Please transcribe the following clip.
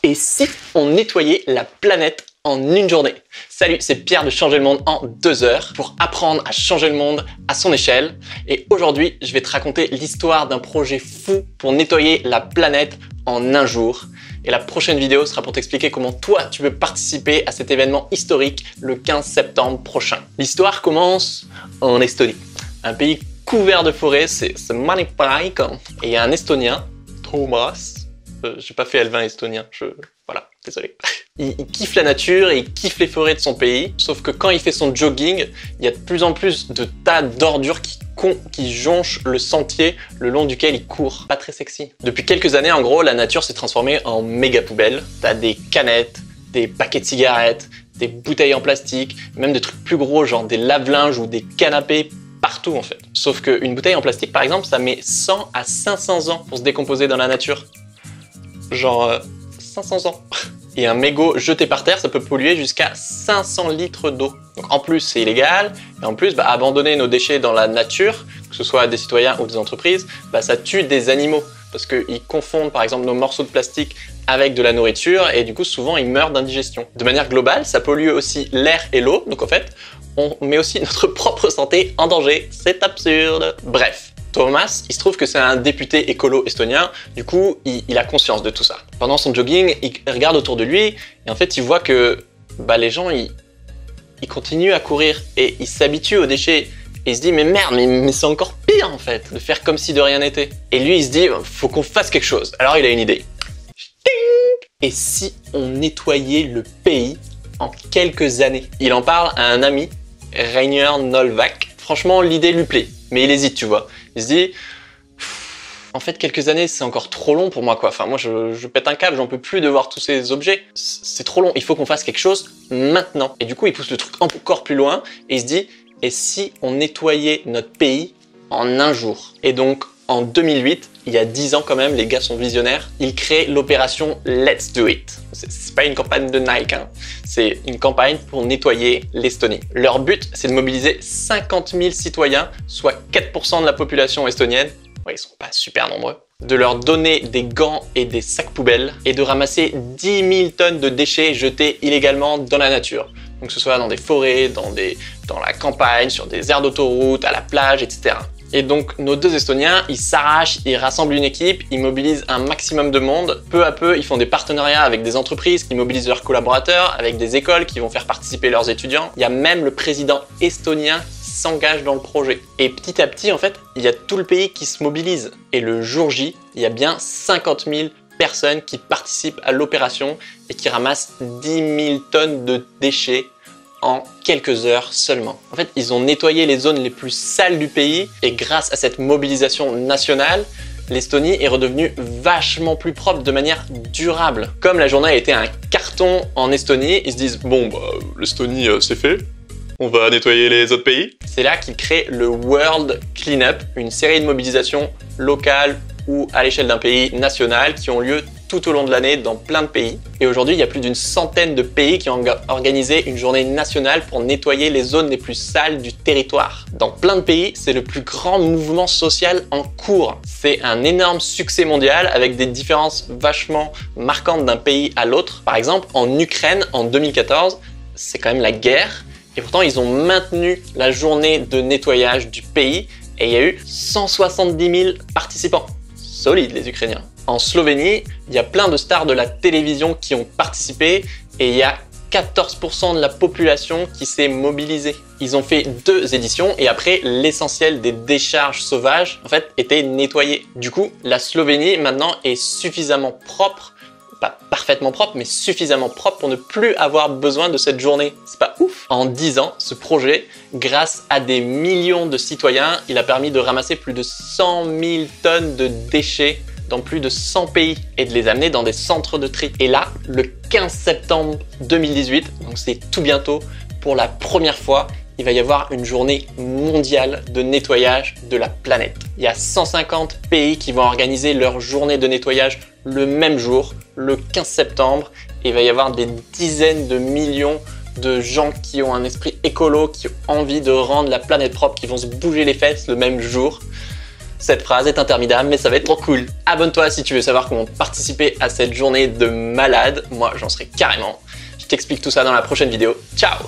Et si on nettoyait la planète en une journée? Salut, c'est Pierre de Changer le Monde en 2 heures pour apprendre à changer le monde à son échelle. Et aujourd'hui, je vais te raconter l'histoire d'un projet fou pour nettoyer la planète en un jour. Et la prochaine vidéo sera pour t'expliquer comment toi, tu peux participer à cet événement historique le 15 septembre prochain. L'histoire commence en Estonie, un pays couvert de forêts, c'est magnifique. Et il y a un Estonien, Thomas. J'ai pas fait L20 estonien, voilà, désolé. Il kiffe la nature et il kiffe les forêts de son pays, sauf que quand il fait son jogging, il y a de plus en plus de tas d'ordures qui jonchent le sentier le long duquel il court. Pas très sexy. Depuis quelques années, en gros, la nature s'est transformée en méga poubelle. T'as des canettes, des paquets de cigarettes, des bouteilles en plastique, même des trucs plus gros, genre des lave-linges ou des canapés, partout en fait. Sauf qu'une bouteille en plastique, par exemple, ça met 100 à 500 ans pour se décomposer dans la nature. Genre 500 ans. Et un mégot jeté par terre, ça peut polluer jusqu'à 500 litres d'eau. Donc en plus, c'est illégal. Et en plus, abandonner nos déchets dans la nature, que ce soit des citoyens ou des entreprises, ça tue des animaux. Parce qu'ils confondent par exemple nos morceaux de plastique avec de la nourriture et du coup, souvent, ils meurent d'indigestion. De manière globale, ça pollue aussi l'air et l'eau. Donc en fait, on met aussi notre propre santé en danger. C'est absurde. Bref. Thomas, il se trouve que c'est un député écolo estonien, du coup, il a conscience de tout ça. Pendant son jogging, il regarde autour de lui et en fait, il voit que les gens, ils continuent à courir et ils s'habituent aux déchets. Et il se dit, mais merde, mais c'est encore pire en fait, de faire comme si de rien n'était. Et lui, il se dit, faut qu'on fasse quelque chose. Alors, il a une idée. Et si on nettoyait le pays en quelques années? Il en parle à un ami, Rainer Nolvak. Franchement, l'idée lui plaît, mais il hésite, tu vois. Il se dit, en fait, quelques années, c'est encore trop long pour moi, quoi. Enfin, moi, je pète un câble, j'en peux plus de voir tous ces objets. C'est trop long, il faut qu'on fasse quelque chose maintenant. Et du coup, il pousse le truc encore plus loin et il se dit, et si on nettoyait notre pays en un jour? Et donc, en 2008, il y a 10 ans quand même, les gars sont visionnaires, ils créent l'opération Let's Do It. C'est pas une campagne de Nike, hein. C'est une campagne pour nettoyer l'Estonie. Leur but, c'est de mobiliser 50 000 citoyens, soit 4% de la population estonienne. Ouais, ils sont pas super nombreux. De leur donner des gants et des sacs poubelles et de ramasser 10 000 tonnes de déchets jetés illégalement dans la nature. Donc que ce soit dans des forêts, dans la campagne, sur des aires d'autoroute, à la plage, etc. Et donc nos deux Estoniens, ils s'arrachent, ils rassemblent une équipe, ils mobilisent un maximum de monde. Peu à peu, ils font des partenariats avec des entreprises qui mobilisent leurs collaborateurs, avec des écoles qui vont faire participer leurs étudiants. Il y a même le président estonien qui s'engage dans le projet. Et petit à petit, en fait, il y a tout le pays qui se mobilise. Et le jour J, il y a bien 50 000 personnes qui participent à l'opération et qui ramassent 10 000 tonnes de déchets en quelques heures seulement. En fait, ils ont nettoyé les zones les plus sales du pays et grâce à cette mobilisation nationale, l'Estonie est redevenue vachement plus propre de manière durable. Comme la journée a été un carton en Estonie, ils se disent bon, l'Estonie c'est fait, on va nettoyer les autres pays. C'est là qu'ils créent le World Cleanup, une série de mobilisations locales ou à l'échelle d'un pays national qui ont lieu tout au long de l'année dans plein de pays. Et aujourd'hui, il y a plus d'une centaine de pays qui ont organisé une journée nationale pour nettoyer les zones les plus sales du territoire. Dans plein de pays, c'est le plus grand mouvement social en cours. C'est un énorme succès mondial avec des différences vachement marquantes d'un pays à l'autre. Par exemple, en Ukraine, en 2014, c'est quand même la guerre. Et pourtant, ils ont maintenu la journée de nettoyage du pays et il y a eu 170 000 participants. Solides, les Ukrainiens. En Slovénie, il y a plein de stars de la télévision qui ont participé et il y a 14% de la population qui s'est mobilisée. Ils ont fait 2 éditions et après, l'essentiel des décharges sauvages, en fait, était nettoyé. Du coup, la Slovénie, maintenant, est suffisamment propre, pas parfaitement propre, mais suffisamment propre pour ne plus avoir besoin de cette journée. C'est pas ouf? En 10 ans, ce projet, grâce à des millions de citoyens, il a permis de ramasser plus de 100 000 tonnes de déchets dans plus de 100 pays et de les amener dans des centres de tri. Et là, le 15 septembre 2018, donc c'est tout bientôt, pour la première fois, il va y avoir une journée mondiale de nettoyage de la planète. Il y a 150 pays qui vont organiser leur journée de nettoyage le même jour, le 15 septembre, et il va y avoir des dizaines de millions de gens qui ont un esprit écolo, qui ont envie de rendre la planète propre, qui vont se bouger les fesses le même jour. Cette phrase est interminable, mais ça va être trop cool. Abonne-toi si tu veux savoir comment participer à cette journée de malade. Moi, j'en serai carrément. Je t'explique tout ça dans la prochaine vidéo. Ciao!